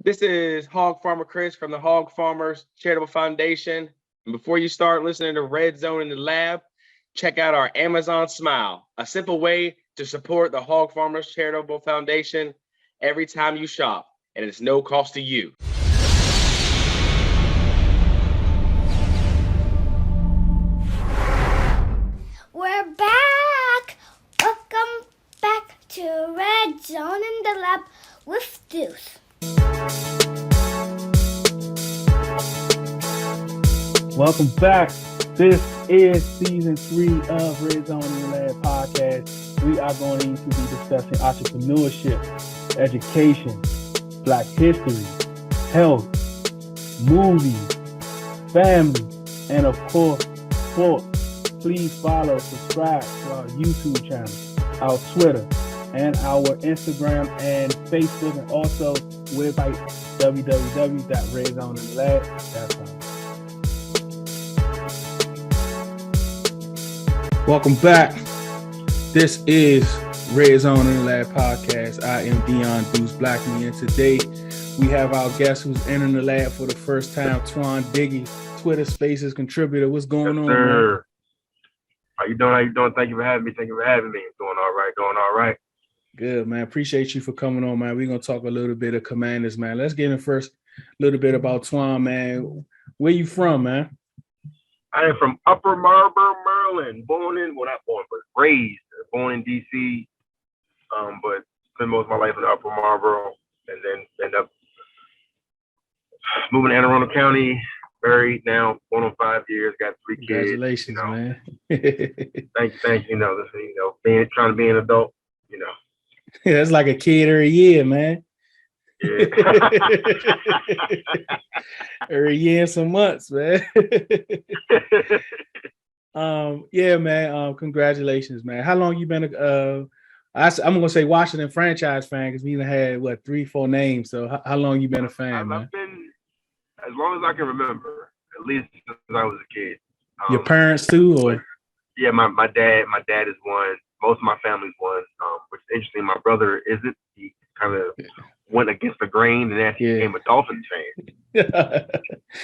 This is Hog Farmer Chris from the Hog Farmers Charitable Foundation. And before you start listening to Red Zone in the Lab, check out our Amazon Smile, a simple way to support the Hog Farmers Charitable Foundation every time you shop, and it's no cost to you. We're back! Welcome back to Red Zone in the Lab with Deuce. Welcome back. This is season 3 of Red Zone in the Lab podcast. We are going to be discussing entrepreneurship, education, Black history, health, movies, family, and of course, sports. Please follow, subscribe to our YouTube channel, our Twitter, and our Instagram and Facebook, and also website www.redzoneinthelab.com. Welcome back. This is Red Zone in the Lab podcast. I am Dion Deuce Blackman, and today we have our guest who's entering the lab for the first time, Twan Diggy, Twitter Spaces contributor. What's going on, man? How you doing? Thank you for having me. Doing all right. Good, man. Appreciate you for coming on, man. We're going to talk a little bit of Commanders, man. Let's get in first a little bit about Twan, man. Where you from, man? I am from Upper Marlboro, Maryland. Raised. Born in D.C., but spent most of my life in Upper Marlboro, and then end up moving to Anne Arundel County. Married now, going on 5 years. Got 3 kids. Congratulations, man. Thank you. Trying to be an adult. That's like a kid every year, man. Yeah. Every year and some months, man. Yeah, man. Congratulations, man. How long you been I'm gonna say Washington franchise fan because we even had 3-4 names. So how long you been a fan, man? I've been as long as I can remember, at least since I was a kid. Your parents too, or? Yeah, my dad is one. Most of my family's one, which is interesting. My brother isn't. He kind of went against the grain and actually became a Dolphins fan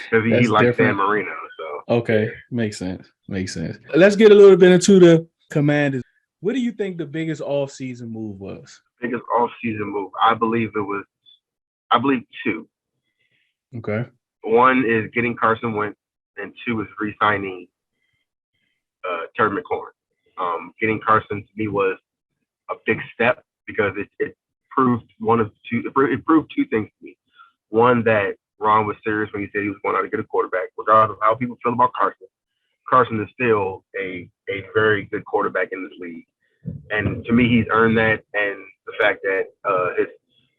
because he likes San Marino. So okay, makes sense. Let's get a little bit into the Commanders. What do you think the biggest offseason move was? Biggest offseason move, I believe 2. Okay. One is getting Carson Wentz, and 2 is re-signing Terry McLaurin. Getting Carson to me was a big step because it proved It proved 2 things to me. One, that Ron was serious when he said he was going out to get a quarterback, regardless of how people feel about Carson. Carson is still a very good quarterback in this league, and to me, he's earned that. And the fact that his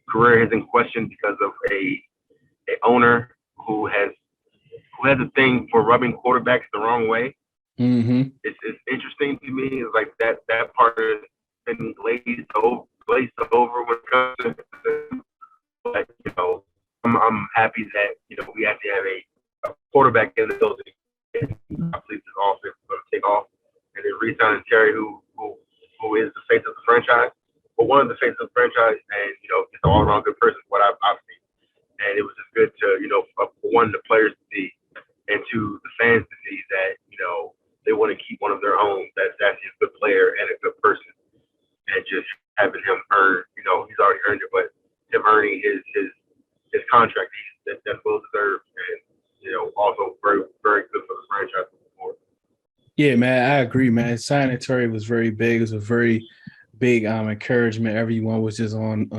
career is in question because of a owner who has a thing for rubbing quarterbacks the wrong way. Mm-hmm. It's interesting to me. It's like that part has been glazed over when it comes to, but I'm happy that we actually have a quarterback in the building. And I believe this offense is going to take off, and then re-signing Terry, who is the face of the franchise, but one of the faces of the franchise, and just an all-around good person. What I've seen, and it was just good to for one, the players to see, and 2, the fans to see that they want to keep one of their own that's actually a good player and a good person, and just having him earn, he's already earned it, but him earning his contract, that's well deserved, and also very, very good for the franchise. Yeah, man, I agree, man. Signing Terry was very big. It was a very big encouragement. Everyone was just on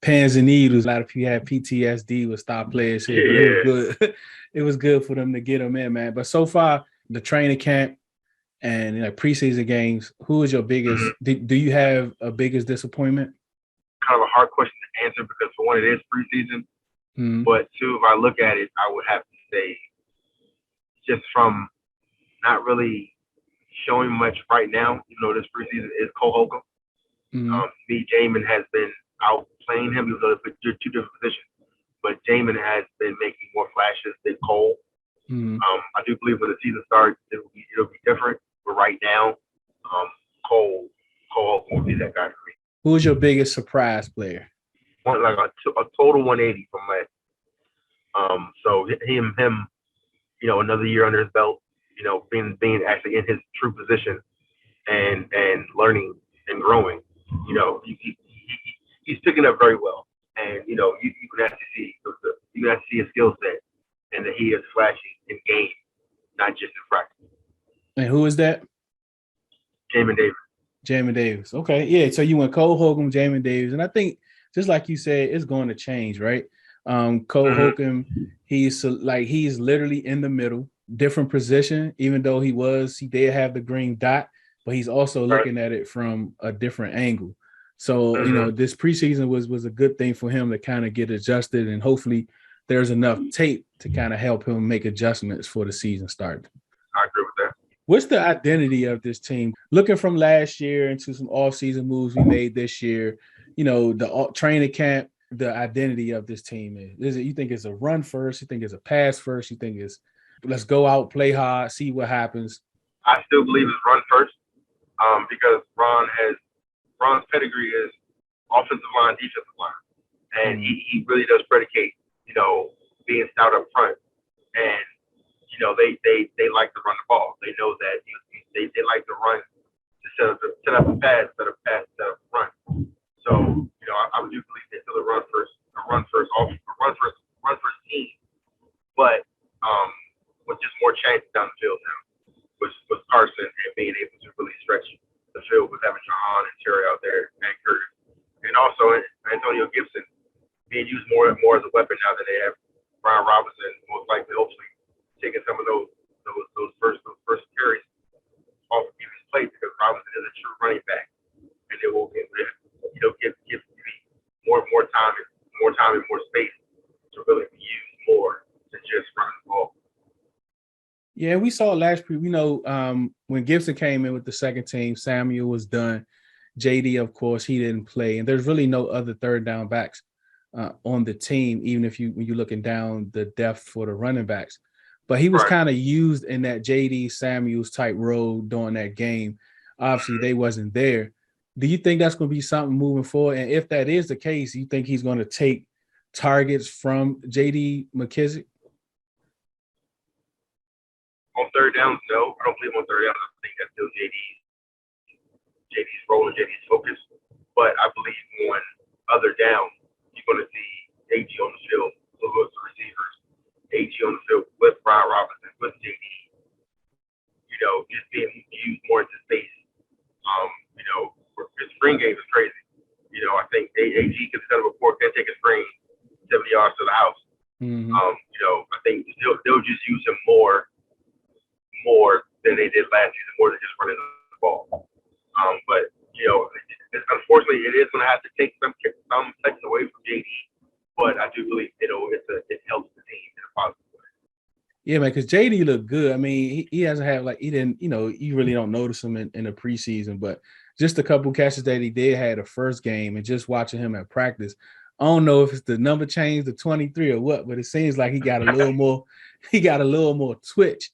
pins and needles. A lot of people had PTSD with star players here, but it was good. It was good for them to get them in, man. But so far, the training camp and preseason games, who is your biggest? Mm-hmm. Do you have a biggest disappointment? Kind of a hard question to answer because for one, it is preseason. Mm-hmm. But 2, if I look at it, I would have to say, just from not really showing much right now, this preseason, is Cole Holcomb. Mm-hmm. Jamin has been outplaying him. He was a 2 different positions, but Jamin has been making more flashes than Cole. Mm-hmm. I do believe when the season starts, it'll be different. But right now, Cole Holcomb will be that guy for me. Who is your biggest surprise player? a total 180 from last. So him, another year under his belt, being actually in his true position and learning and growing, he's picking up very well. And you can actually see his skill set and that he is flashy in game, not just in practice. And who is that? Jamin Davis. Jamin Davis. Okay, yeah. So you went Cole Holcomb, Jamin Davis, and I think just like you said, it's going to change, right? Cole Holcomb, he's literally in the middle, different position. Even though he did have the green dot, but he's also looking at it from a different angle. So this preseason was a good thing for him to kind of get adjusted, and hopefully there's enough tape to kind of help him make adjustments for the season start. I agree with that. What's the identity of this team? Looking from last year into some offseason moves we made this year, the training camp, the identity of this team is it, you think it's a run first? You think it's a pass first? You think it's let's go out, play hard, see what happens? I still believe it's run first because Ron's pedigree is offensive line, defensive line. And he really does predicate, being stout up front. And, they like to run the ball. They know that they like to run to set up a pass, set up a run. So, I do believe they're still a run first team. But with just more chances down the field now with Carson and being able to really stretch the field with having Jahan and Terry out there and Curtis. And also Antonio Gibson being used more and more as a weapon now that they have Brian Robinson, most likely, hopefully, taking some of those first carries off of his plate because Robinson is a true running back, and they will give more time and more space to really be used more than just running the ball. Yeah, we saw last year. When Gibson came in with the second team, Samuel was done. JD, of course, he didn't play, and there's really no other third down backs on the team. Even when you're looking down the depth for the running backs. But he was kind of used in that JD Samuels type role during that game. Obviously, they wasn't there. Do you think that's going to be something moving forward? And if that is the case, you think he's going to take targets from JD McKissic? On third downs, no. I don't believe on third downs. I think that's still JD's role and JD's focus. But I believe on other downs, you're going to see AG on the field, with the receivers. AG on the field with Brian Robinson, with JD, just being used more into space. His screen game is crazy. I think AG can set up a court, can take a screen 70 yards to the house. I think they'll just use him more than they did last season, more than just running the ball. But unfortunately, it is going to have to take some seconds away from JD. But I do believe it helps the team in a positive way. Yeah, man, because JD looked good. I mean, he hasn't had he didn't, you really don't notice him in the preseason, but just a couple catches that he did had the first game, and just watching him at practice, I don't know if it's the number change to 23 or what, but it seems like he got a little more, twitch.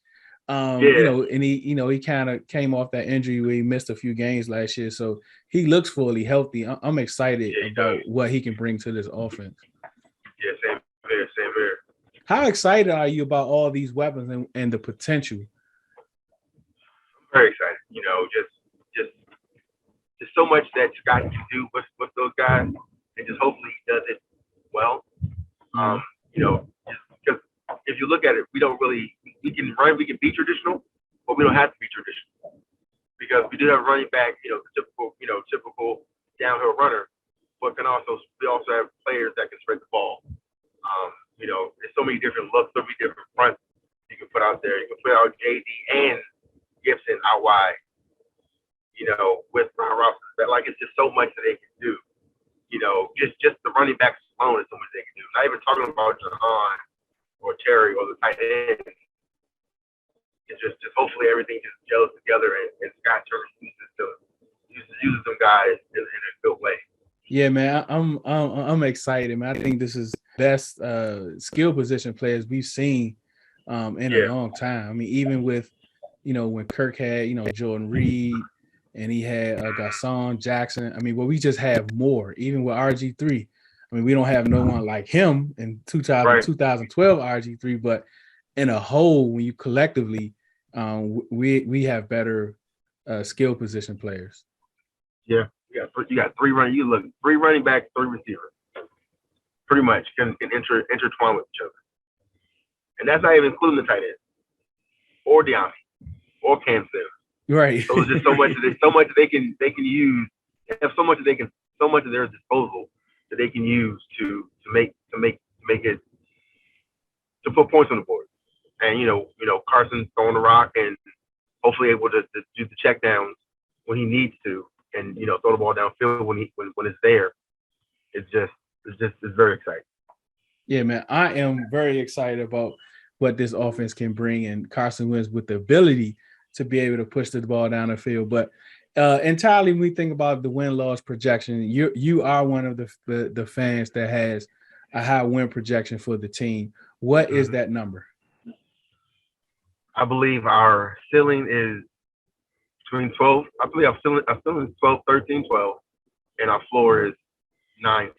And he kind of came off that injury where he missed a few games last year, so he looks fully healthy. I'm excited about what he can bring to this offense. Yeah, same here. How excited are you about all these weapons and the potential? I'm very excited. Just so much that Scott can do with those guys, and just hopefully he does it well. Just because if you look at it, we can be traditional, but we don't have to be traditional because we do have a running back, the typical downhill runner, but we also have players that can spread the ball. There's so many different looks, so many different fronts you can put out there. You can put out JD and Gibson out wide, with Brian Robinson. It's just so much that they can do. Just the running backs alone is so much they can do. Not even talking about Jahan or Terry or the tight end. It's just hopefully everything just gels together and Scott Turner uses them guys in a good way. Yeah, man, I'm excited, man. I think this is best skill position players we've seen in a long time. I mean, even with when Kirk had Jordan Reed and he had Garcon Jackson. I mean, we just have more. Even with RG3, I mean, we don't have no one like him in 2012 RG3, but in a whole, when you collectively, we have better skill position players. Yeah, you got three running backs, three receivers, pretty much can intertwine with each other, and that's not even including the tight end or Deami or Cam Sims. Right. So there's just so much that they can use. They have so much at their disposal that they can use to make it, to put points on the board. And Carson's throwing the rock and hopefully able to do the check downs when he needs to, and throw the ball downfield when it's there. It's very exciting. Yeah, man, I am very excited about what this offense can bring, and Carson Wentz with the ability to be able to push the ball down the field. But entirely, when we think about the win-loss projection, you are one of the fans that has a high win projection for the team. What is that number? I believe our ceiling is between 12. I believe our ceiling is 12, 13, 12, and our floor is 9, 10.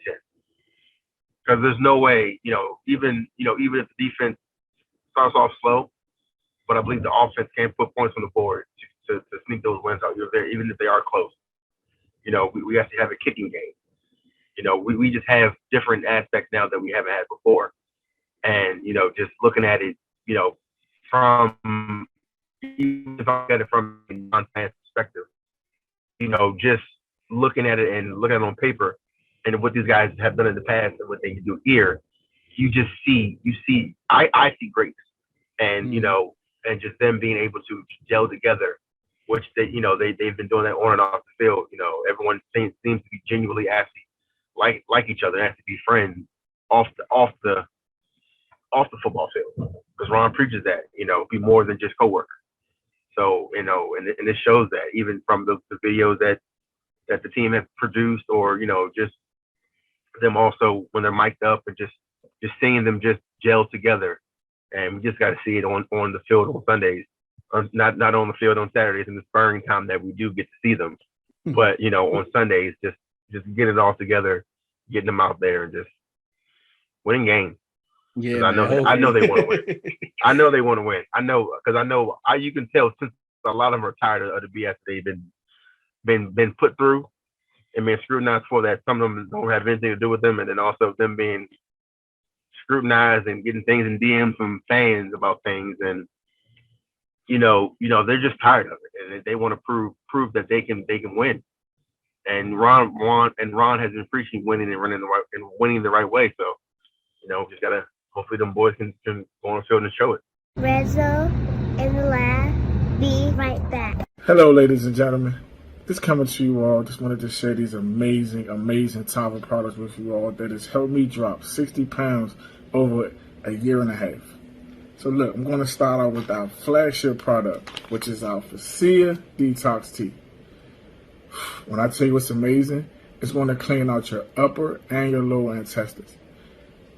Because there's no way, even if the defense starts off slow, but I believe the offense can put points on the board to sneak those wins out there, even if they are close. We actually have a kicking game. We just have different aspects now that we haven't had before. And, just looking at it, from even if I look at it from a non-fan perspective, just looking at it and looking at it on paper and what these guys have done in the past and what they can do here, you see, I see greatness. And, and just them being able to gel together, which they've been doing that on and off the field. Everyone seems to be genuinely actually like each other, actually be friends off the football field. Because Ron preaches that, be more than just coworkers. So, and it shows that even from the videos that the team has produced, or, just them also when they're mic'd up and just seeing them just gel together. And we just got to see it on the field on Sundays, not on the field on Saturdays in the spurring time that we do get to see them. But, on Sundays, just get it all together, getting them out there and just winning games. Yeah, I know they want to win. I know they want to win. I know, because you can tell since a lot of them are tired of the BS they've been put through and being scrutinized for, that some of them don't have anything to do with them, and then also them being scrutinized and getting things in DMs from fans about things, and they're just tired of it, and they want to prove that they can win. And Ron has been preaching winning and winning the right way. So just gotta, hopefully them boys can go on the field and show it. Red Zone in the lab. Be right back. Hello, ladies and gentlemen. Just coming to you all. Just wanted to share these amazing, amazing Tava products with you all that has helped me drop 60 pounds over a year and a half. So look, I'm going to start out with our flagship product, which is our Fascia Detox Tea. When I tell you it's amazing, it's going to clean out your upper and your lower intestines.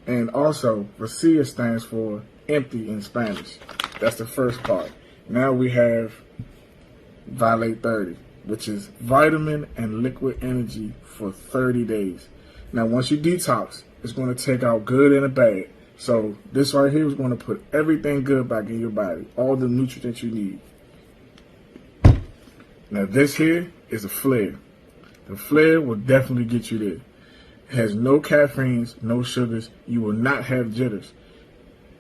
And also, Fascia stands for empty in Spanish. That's the first part. Now we have Violate 30, which is vitamin and liquid energy for 30 days. Now, once you detox, it's going to take out good and a bad. So this right here is going to put everything good back in your body, all the nutrients you need. Now, this here is a flare. The flare will definitely get you there. It has no caffeines, no sugars. You will not have jitters.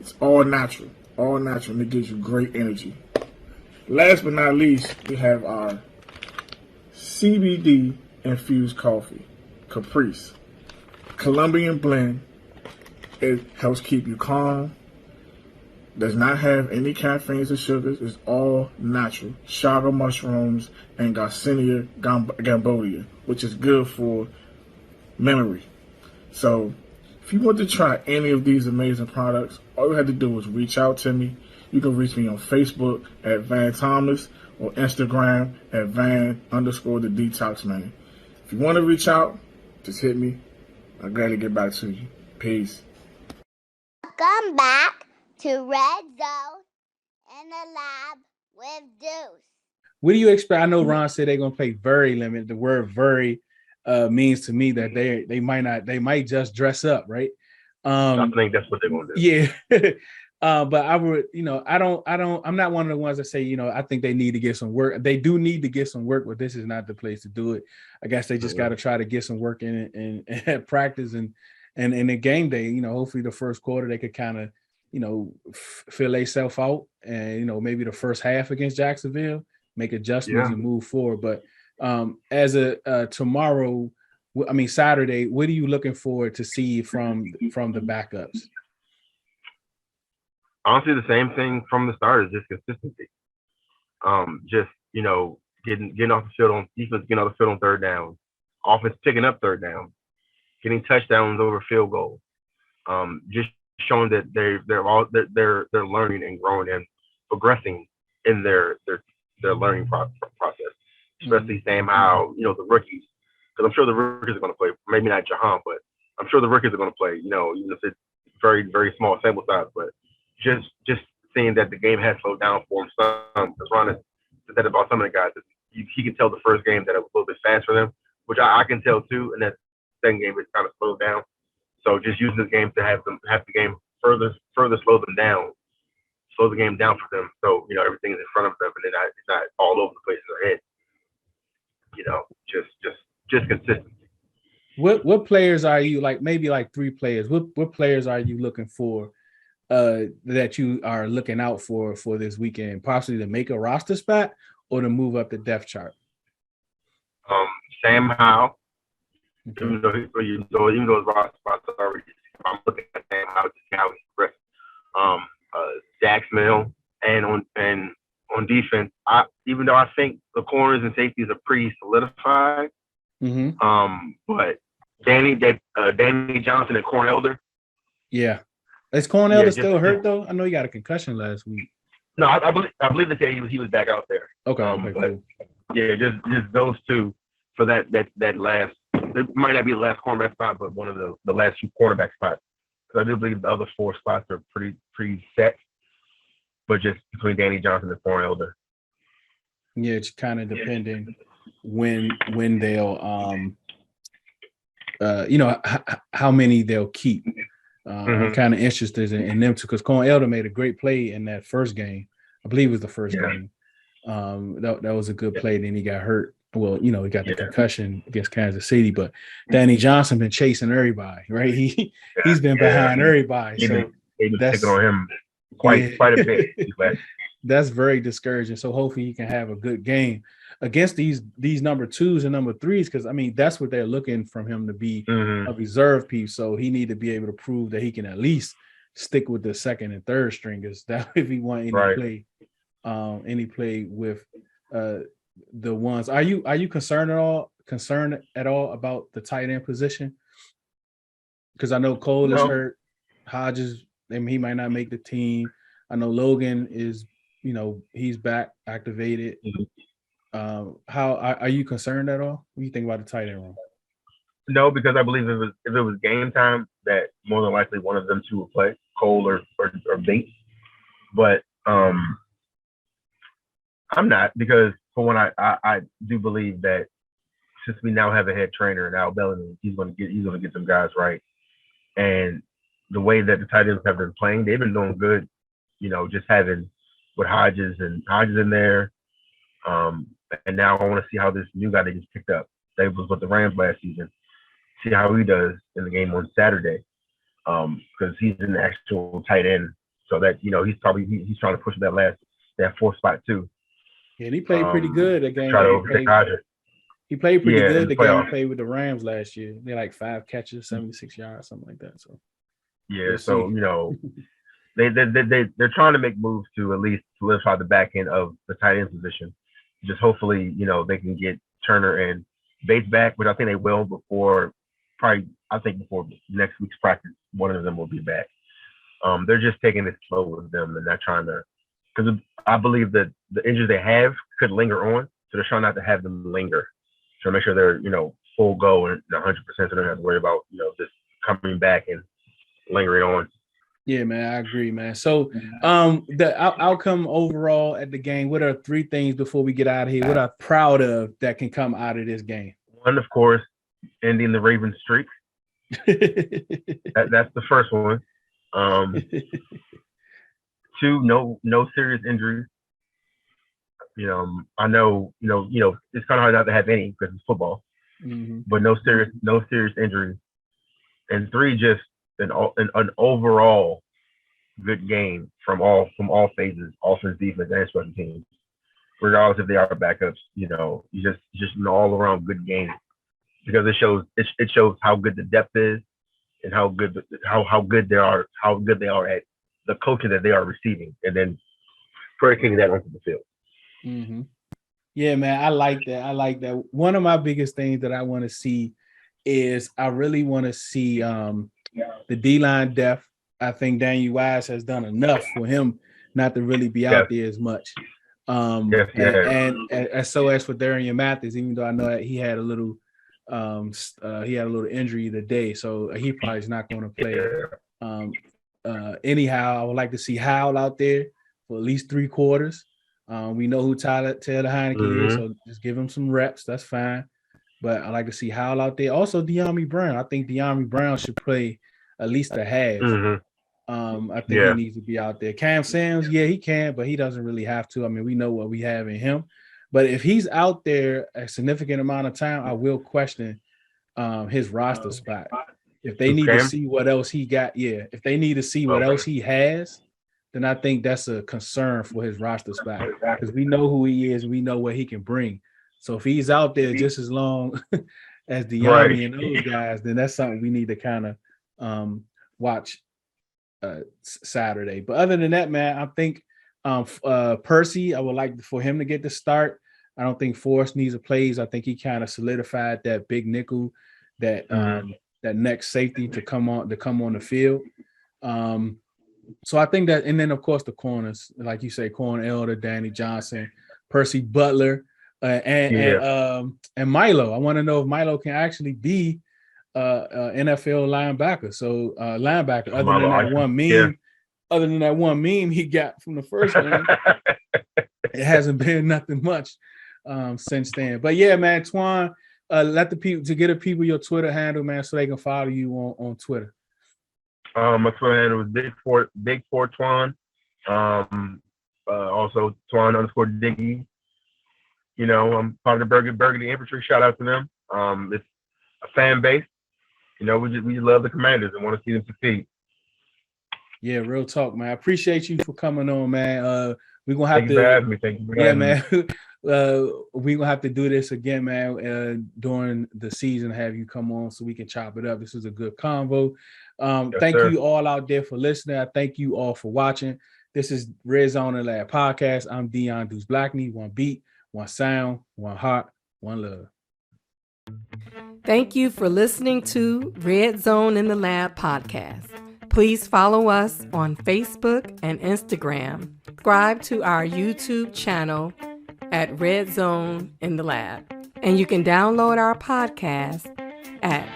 It's all natural, and it gives you great energy. Last but not least, we have our CBD infused coffee, Caprice. Colombian blend. It helps keep you calm. Does not have any caffeines or sugars. It's all natural. Chaga mushrooms and Garcinia gambodia, which is good for memory. So if you want to try any of these amazing products, all you have to do is reach out to me. You can reach me on Facebook at Van Thomas or Instagram at Van_the Detox Man. If you want to reach out, just hit me. I'll gladly get back to you. Peace. Welcome back to Red Zone in the lab with Deuce. What do you expect? I know Ron said they're going to play very limited. The word very means to me that they might just dress up, right? I think that's what they're gonna do. Yeah. But I would, I'm not one of the ones that say, I think they need to get some work. They do need to get some work, but this is not the place to do it. I guess they just got to try to get some work in and practice and in the game day, hopefully the first quarter they could kind of, fill themselves out and, maybe the first half against Jacksonville, make adjustments and move forward. But as tomorrow, Saturday, what are you looking forward to see from the backups? Honestly, the same thing from the start is just consistency. Getting off the field on defense, getting off the field on third down, offense picking up third down, getting touchdowns over field goals. Just showing that they're learning and growing and progressing in their learning process. Especially saying how the rookies, because I'm sure the rookies are going to play. Maybe not Jahan, but I'm sure the rookies are going to play. Even if it's very, very small sample size, but just seeing that the game has slowed down for him. Because Ron said that about some of the guys. He can tell the first game that it was a little bit fast for them, which I can tell too. And that second game is kind of slowed down. So just using this game to have the game further slow them down, slow the game down for them. So everything is in front of them, and then it's not all over the place in their head. Just consistency. What players are you maybe 3 players? What players are you looking for that you are looking out for this weekend, possibly to make a roster spot or to move up the depth chart? Sam Howell, okay. even though his roster spot's already, I'm looking at Sam Howell to see how he's progressing. Dax Mill, and on defense, even though I think the corners and safeties are pretty solidified, but Danny Johnson and Corn Elder. Yeah. Is Corn Elder still hurt though? I know he got a concussion last week. No, I believe they said he was back out there. Okay. Cool. Yeah, just those two for that last. It might not be the last cornerback spot, but one of the last 2 quarterback spots. Because I do believe the other 4 spots are pretty set, but just between Danny Johnson and Corn Elder. Yeah, it's kind of depending when they'll how many they'll keep. I'm kind of interested in them too, because Corn Elder made a great play in that first game. I believe it was the first game. That was a good play. Then he got hurt. Well, he got the concussion against Kansas City, but Danny Johnson been chasing everybody, right? He's been behind everybody. So that's taking on him quite a bit. That's very discouraging. So hopefully he can have a good game against these number 2s and number 3s, because that's what they're looking from him to be a reserve piece. So he need to be able to prove that he can at least stick with the second and third stringers. That if he want any play with the ones. Are you concerned at all about the tight end position? Because I know Cole is hurt, Hodges, he might not make the team. I know Logan is, he's back activated. How are you concerned at all? What do you think about the tight end room? No, because I believe if it was game time, that more than likely one of them 2 will play, Cole or Bates. But I'm not, because for one, I do believe that since we now have a head trainer in Al Bellamy, he's gonna get some guys right. And the way that the tight ends have been playing, they've been doing good. Just having with Hodges in there. And now I want to see how this new guy that gets picked up, that was with the Rams last season, see how he does in the game on Saturday. Because he's an actual tight end. So that, he's trying to push that 4th spot too. Yeah, and he played pretty good again. He played pretty good the game he played with the Rams last year. They like 5 catches, 76 yards, something like that. So they're trying to make moves to at least solidify the back end of the tight end position. Just hopefully, they can get Turner and Bates back, which I think they will before next week's practice. One of them will be back. They're just taking it slow with them and not trying to, because I believe that the injuries they have could linger on, so they're trying not to have them linger. So make sure they're full go and 100%, so they don't have to worry about just coming back and lingering on. Yeah, man, I agree, man. So the outcome overall at the game, what are 3 things before we get out of here? What are proud of that can come out of this game? One, of course, ending the Ravens streak. That's the first one. 2, no serious injuries. I know, it's kind of hard not to have any because it's football, but no serious injuries. And 3, just an overall good game from all phases, offense, defense, and special teams, regardless if they are backups. You just an all around good game because it shows how good the depth is and how good they are at the coaching that they are receiving, and then predicating that onto the field. Mm-hmm. Yeah, man, I like that. One of my biggest things that I want to see is I really want to see the D-line depth. I think Daniel Wise has done enough for him not to really be out there as much. And so as for Darian Mathis, even though I know that he had a little injury today, so he probably is not going to play. Anyhow, I would like to see Howell out there for at least 3 quarters. We know who Taylor Heineke is, so just give him some reps. That's fine. But I like to see Howell out there. Also, De'Ami Brown. I think De'Ami Brown should play at least a half. I think he needs to be out there. Cam Sims, he can, but he doesn't really have to. I mean, we know what we have in him. But if he's out there a significant amount of time, I will question his roster spot. If they need to see what else he got, if they need to see what else he has, then I think that's a concern for his roster spot because we know who he is. We know what he can bring. So if he's out there just as long as De'Ami and those guys, then that's something we need to kind of watch Saturday. But other than that, man, I think Percy, I would like for him to get the start. I don't think Forrest needs a plays. I think he kind of solidified that big nickel, that next safety to come on the field. So I think that, and then of course the corners, like you say, Corn Elder, Danny Johnson, Percy Butler, and Milo. I want to know if Milo can actually be NFL linebacker. So linebacker, other than that one meme he got from the first game, it hasn't been nothing much since then. But yeah, man, Twan, let the people your Twitter handle, man, so they can follow you on Twitter. My Twitter handle is Big Four Twan. Also Twan _Diggy. I'm part of the Burgundy Infantry. Shout out to them. It's a fan base. We just love the Commanders and want to see them succeed. Yeah, real talk, man. I appreciate you for coming on, man. We're gonna have to. Thank you for having me. We're gonna have to do this again, man. During the season, have you come on so we can chop it up. This is a good convo. Thank you all out there for listening. I thank you all for watching. This is Red Zone and Lab Podcast. I'm Dion Deuce Blackney. One beat, one sound, one heart, one love. Thank you for listening to Red Zone in the Lab podcast. Please follow us on Facebook and Instagram. Subscribe to our YouTube channel at Red Zone in the Lab. And you can download our podcast at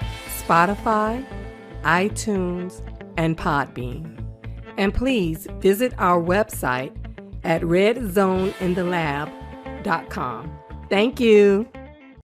Spotify, iTunes, and Podbean. And please visit our website at redzoneinTheLab.com. Thank you.